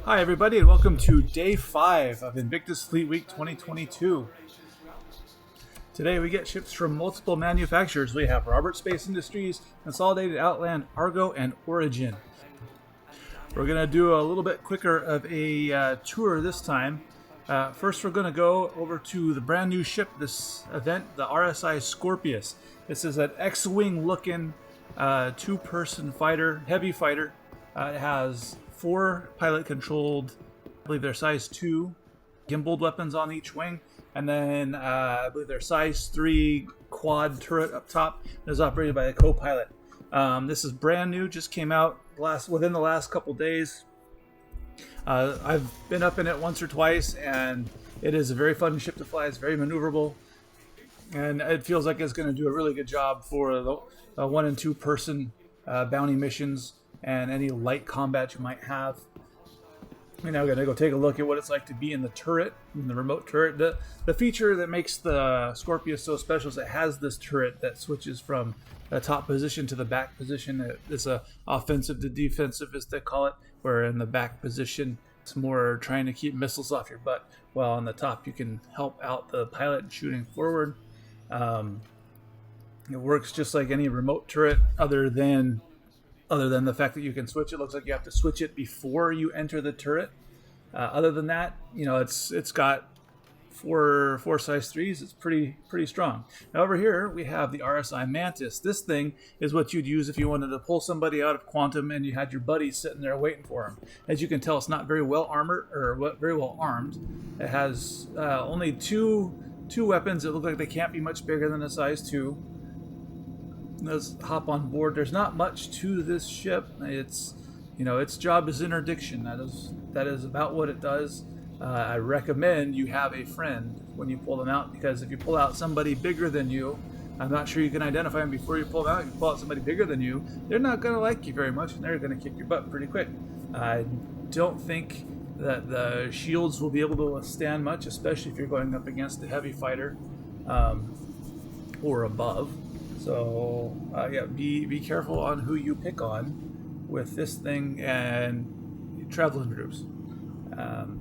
Hi everybody and welcome to day 5 of Invictus Fleet Week 2022. Today we get ships from multiple manufacturers. We have Robert Space Industries, Consolidated, Outland, Argo, and Origin. We're going to do a little bit quicker of a tour this time. First we're going to go over to the brand new ship this event, the RSI Scorpius. This is an X-Wing looking two-person fighter, heavy fighter. It has 4 pilot-controlled, I believe they're size 2, gimbaled weapons on each wing, and then I believe they're size 3 quad turret up top. It is operated by a co-pilot. This is brand new, just came out within the last couple days. I've been up in it once or twice, and it is a very fun ship to fly. It's very maneuverable, and it feels like it's going to do a really good job for the 1 and 2 person bounty missions and any light combat you might have. We're now going to go take a look at what it's like to be in the turret, in the remote turret. The feature that makes the Scorpius so special is it has this turret that switches from the top position to the back position. It's a offensive to defensive, as they call it, where in the back position it's more trying to keep missiles off your butt, while on the top you can help out the pilot in shooting forward. It works just like any remote turret, other than the fact that you can switch. It looks like you have to switch it before you enter the turret. Other than that, you know, it's got four size 3s. It's pretty strong. Now over here we have the RSI Mantis. This thing is what you'd use if you wanted to pull somebody out of quantum and you had your buddy sitting there waiting for him. As you can tell, it's not very well armored or very well armed. It has only two weapons that look like they can't be much bigger than a size 2. Let's hop on board. There's not much to this ship. Its job is interdiction. That is about what it does. I recommend you have a friend when you pull them out, because if you pull out somebody bigger than you, I'm not sure you can identify them before you pull them out. If you pull out somebody bigger than you, they're not going to like you very much, and they're going to kick your butt pretty quick. I don't think that the shields will be able to withstand much, especially if you're going up against a heavy fighter or above. So yeah, be careful on who you pick on with this thing and travel in groups.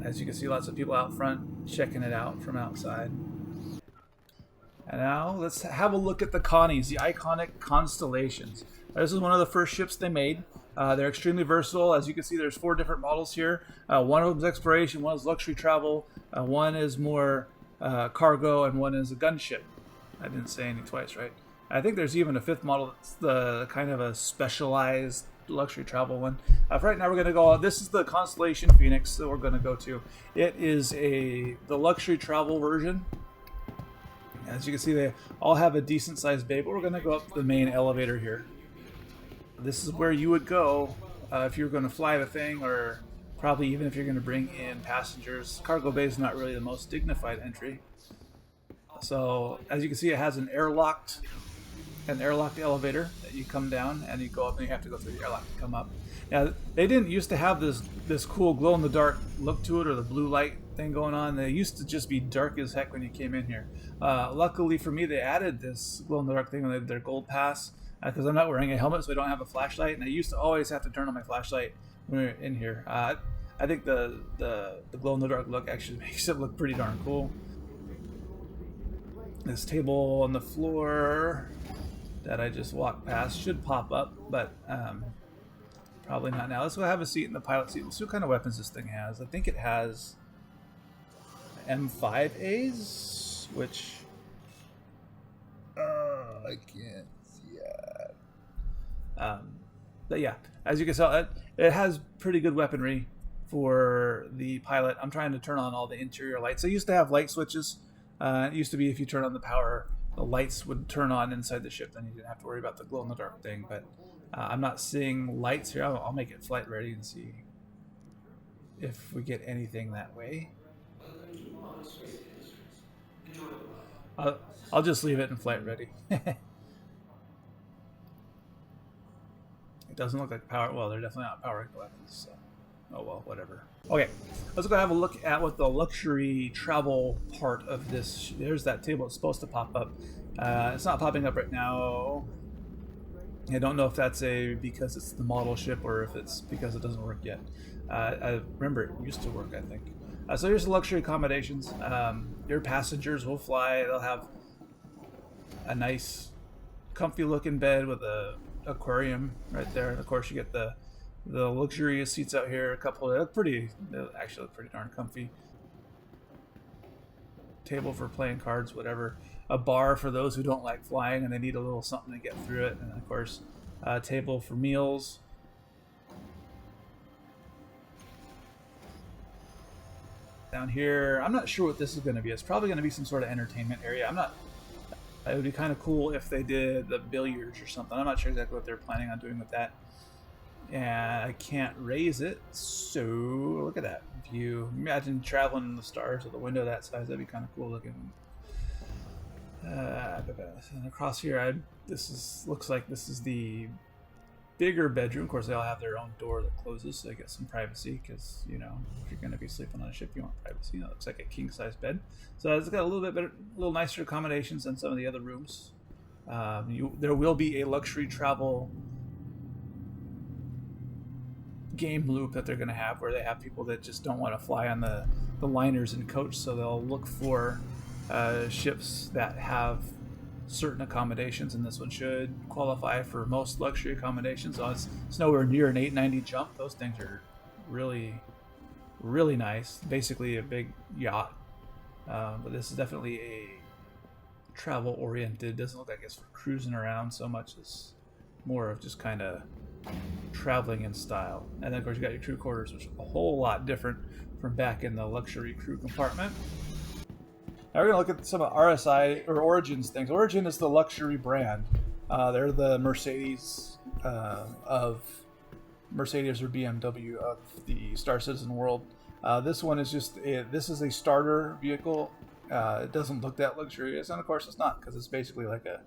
As you can see, lots of people out front checking it out from outside. And now let's have a look at the Connies, the iconic Constellations. This is one of the first ships they made. They're extremely versatile. As you can see, there's 4 different models here. One of them is exploration, one is luxury travel, one is more cargo, and one is a gunship. I didn't say any twice, right? I think there's even a 5th model that's the kind of a specialized luxury travel one. For right now, we're going to go. This is the Constellation Phoenix that we're going to go to. It is the luxury travel version. As you can see, they all have a decent sized bay, but we're going to go up the main elevator here. This is where you would go if you're going to fly the thing, or probably even if you're going to bring in passengers. Cargo bay is not really the most dignified entry. So as you can see, it has an airlocked elevator that you come down and you go up, and you have to go through the airlock to come up. Now, they didn't used to have this cool glow-in-the-dark look to it, or the blue light thing going on. They used to just be dark as heck when you came in here. Luckily for me, they added this glow-in-the-dark thing on their gold pass, because I'm not wearing a helmet, so I don't have a flashlight, and I used to always have to turn on my flashlight when we were in here. I think the glow-in-the-dark look actually makes it look pretty darn cool. This table on the floor that I just walked past should pop up, but probably not now. Let's go have a seat in the pilot seat. Let's see what kind of weapons this thing has. I think it has M5As, which I can't see it. But yeah, as you can tell, it has pretty good weaponry for the pilot. I'm trying to turn on all the interior lights. I used to have light switches. It used to be if you turn on the power, the lights would turn on inside the ship, then you didn't have to worry about the glow-in-the-dark thing. But I'm not seeing lights here. I'll make it flight ready and see if we get anything that way. I'll just leave it in flight ready. It doesn't look like power. Well, they're definitely not powering the weapons, so oh well, whatever. Okay, let's go have a look at what the luxury travel part of this. There's that table. It's supposed to pop up. It's not popping up right now. I don't know if that's because it's the model ship or if it's because it doesn't work yet. I remember it used to work, I think. So here's the luxury accommodations. Your passengers will fly. They'll have a nice, comfy looking bed with a aquarium right there. And of course, you get the luxurious seats out here. A couple they actually look pretty darn comfy. Table for playing cards, whatever. A bar for those who don't like flying and they need a little something to get through it. And of course, a table for meals. Down here, I'm not sure what this is going to be. It's probably going to be some sort of entertainment area. It would be kind of cool if they did the billiards or something. I'm not sure exactly what they're planning on doing with that. And I can't raise it, so look at that view. Imagine traveling in the stars with a window that size. That'd be kind of cool looking. And across here, looks like this is the bigger bedroom. Of course, they all have their own door that closes, so they get some privacy. Because if you're going to be sleeping on a ship, you want privacy. It looks like a king-size bed, so it's got a little bit better, a little nicer accommodations than some of the other rooms. There will be a luxury travel game loop that they're going to have, where they have people that just don't want to fly on the liners and coach, so they'll look for ships that have certain accommodations, and this one should qualify for most luxury accommodations. So it's nowhere near an 890 jump. Those things are really, really nice. Basically a big yacht, but this is definitely a travel oriented. Doesn't look like it's for cruising around so much as more of just kind of traveling in style. And then of course you got your crew quarters, which are a whole lot different from back in the luxury crew compartment. Now we're going to look at some of RSI or Origin's things. Origin is the luxury brand. They're the Mercedes of Mercedes or BMW of the Star Citizen world. This one is this is a starter vehicle. It doesn't look that luxurious, and of course it's not, because it's basically like the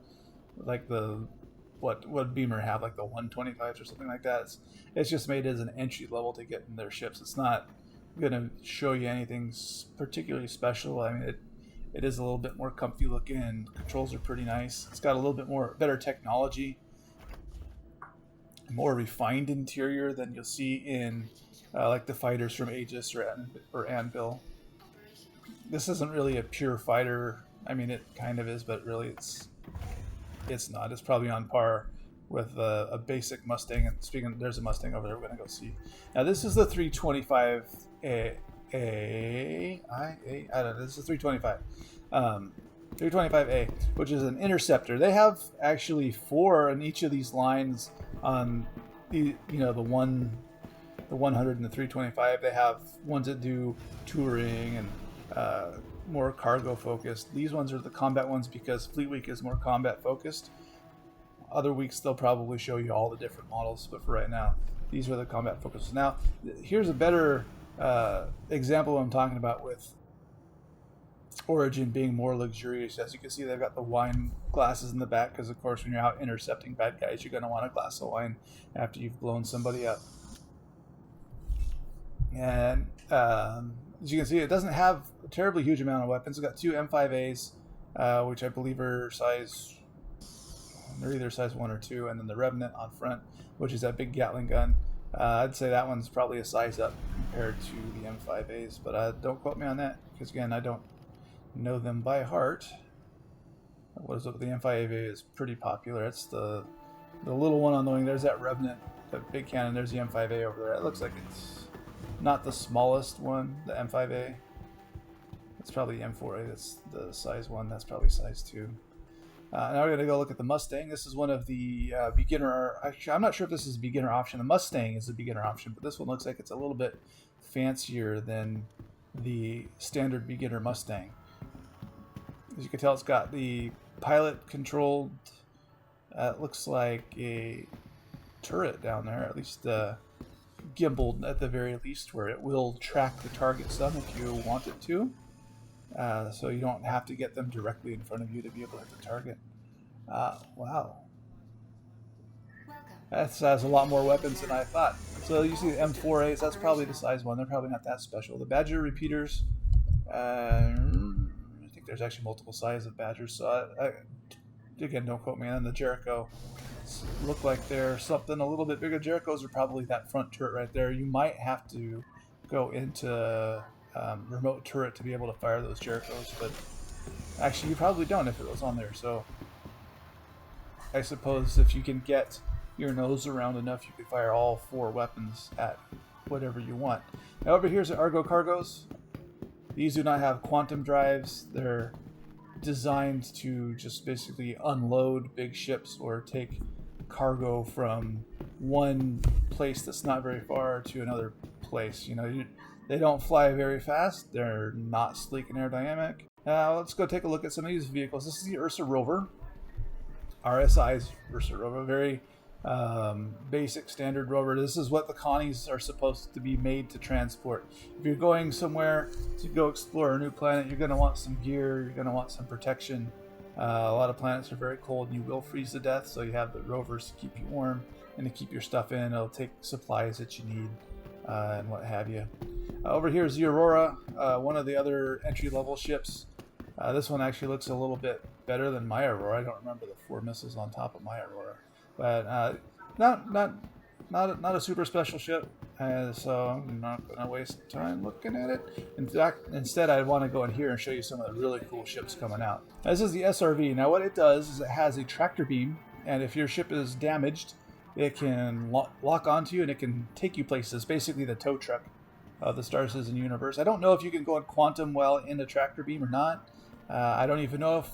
what Beamer have, like the 125s or something like that. It's just made as an entry level to get in their ships. It's not going to show you anything particularly special. I mean, it is a little bit more comfy looking. Controls are pretty nice. It's got a little bit better technology, more refined interior than you'll see in like the fighters from Aegis or Anvil. This isn't really a pure fighter. I mean, it kind of is, but really it's not. It's probably on par with a basic Mustang. And speaking, there's a Mustang over there. We're gonna go see. Now this is the 325A. I don't know. This is 325. 325A, which is an interceptor. They have actually 4 in each of these lines on the 100 and the 325. They have ones that do touring and more cargo focused. These ones are the combat ones because Fleet Week is more combat focused. Other weeks they'll probably show you all the different models, but for right now, these are the combat focused. Now, here's a better example I'm talking about with Origin being more luxurious. As you can see, they've got the wine glasses in the back because, of course, when you're out intercepting bad guys, you're going to want a glass of wine after you've blown somebody up. And as you can see, it doesn't have a terribly huge amount of weapons. It's got 2 M5As, which I believe are they're either size 1 or 2, and then the Revenant on front, which is that big Gatling gun. I'd say that one's probably a size up compared to the M5As, but don't quote me on that, because again, I don't know them by heart. What is it? The M5A is pretty popular. It's the little one on the wing. There's that Revenant, that big cannon. There's the M5A over there. It looks like it's not the smallest one, the M5A. It's probably the M4A. That's the size 1. That's probably size 2. Now we're going to go look at the Mustang. This is one of the beginner... Actually, I'm not sure if this is a beginner option. The Mustang is a beginner option, but this one looks like it's a little bit fancier than the standard beginner Mustang. As you can tell, it's got the pilot-controlled... it looks like a turret down there, at least gimbaled at the very least, where it will track the target some if you want it to. So you don't have to get them directly in front of you to be able to hit the target. Wow. That has a lot more weapons than I thought. So you see the M4As, that's probably the size 1. They're probably not that special. The Badger repeaters, I think there's actually multiple sizes of Badgers. So again, don't quote me. And then the Jericho look like they're something a little bit bigger. Jerichos are probably that front turret right there. You might have to go into remote turret to be able to fire those Jerichos, but actually you probably don't if it was on there. So I suppose if you can get your nose around enough, you could fire all 4 weapons at whatever you want. Now over here's the Argo cargos. These do not have quantum drives. They're designed to just basically unload big ships or take cargo from one place that's not very far to another place. You know, they don't fly very fast. They're not sleek and aerodynamic. Let's go take a look at some of these vehicles. This is the Ursa Rover. RSI's Ursa Rover, very basic standard rover. This is what the Connies are supposed to be made to transport. If you're going somewhere to go explore a new planet, you're going to want some gear, you're going to want some protection. A lot of planets are very cold and you will freeze to death, so you have the rovers to keep you warm and to keep your stuff in. It'll take supplies that you need and what have you. Over here is the Aurora, one of the other entry-level ships. This one actually looks a little bit better than my Aurora. I don't remember the 4 missiles on top of my Aurora, but not a super special ship. So I'm not going to waste time looking at it. In fact, instead I want to go in here and show you some of the really cool ships coming out. This is the SRV. Now what it does is it has a tractor beam, and if your ship is damaged, it can lock onto you and it can take you places. Basically the tow truck of the Star Citizen universe. I don't know if you can go in quantum while in the tractor beam or not. I don't even know if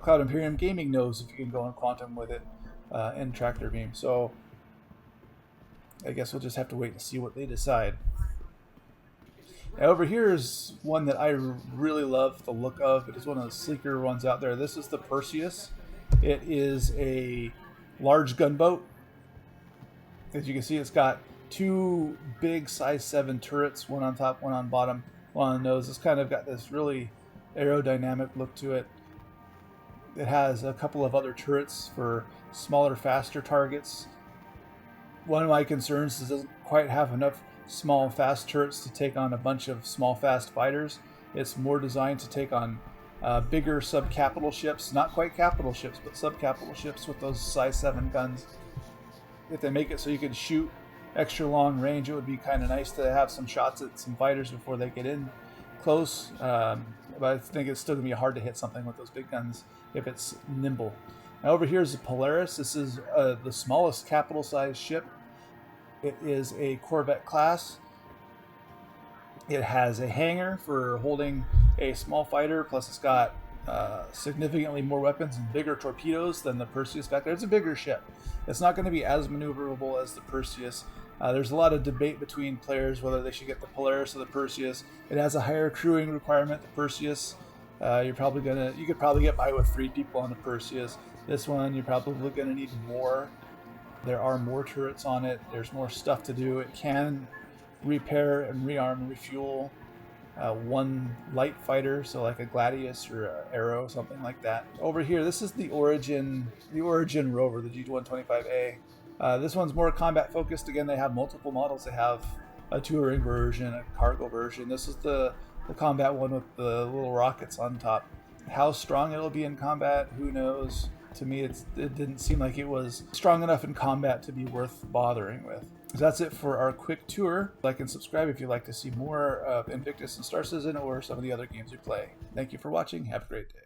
Cloud Imperium Gaming knows if you can go in quantum with it in tractor beam. So I guess we'll just have to wait and see what they decide. Now over here is one that I really love the look of. It is one of the sleeker ones out there. This is the Perseus. It is a large gunboat. As you can see, it's got 2 big size 7 turrets, one on top, one on bottom, one on the nose. It's kind of got this really aerodynamic look to it. It has a couple of other turrets for smaller, faster targets. One of my concerns is it doesn't quite have enough small, fast turrets to take on a bunch of small, fast fighters. It's more designed to take on bigger sub-capital ships, not quite capital ships, but sub-capital ships with those size 7 guns. If they make it so you can shoot extra long range, it would be kind of nice to have some shots at some fighters before they get in close. But I think it's still going to be hard to hit something with those big guns if it's nimble. Now over here is the Polaris. This is the smallest capital size ship. It is a Corvette class. It has a hangar for holding a small fighter, plus it's got significantly more weapons and bigger torpedoes than the Perseus back there. It's a bigger ship. It's not going to be as maneuverable as the Perseus. There's a lot of debate between players whether they should get the Polaris or the Perseus. It has a higher crewing requirement. The Perseus, you could probably get by with 3 people on the Perseus. This one, you're probably going to need more. There are more turrets on it. There's more stuff to do. It can repair and rearm and refuel one light fighter, so like a Gladius or an Arrow, something like that. Over here, this is the Origin rover, the G125A. This one's more combat focused. Again, they have multiple models. They have a touring version, a cargo version. This is the combat one with the little rockets on top. How strong it'll be in combat, who knows? To me, it didn't seem like it was strong enough in combat to be worth bothering with. So that's it for our quick tour. Like and subscribe if you'd like to see more of Invictus and Star Citizen or some of the other games we play. Thank you for watching. Have a great day.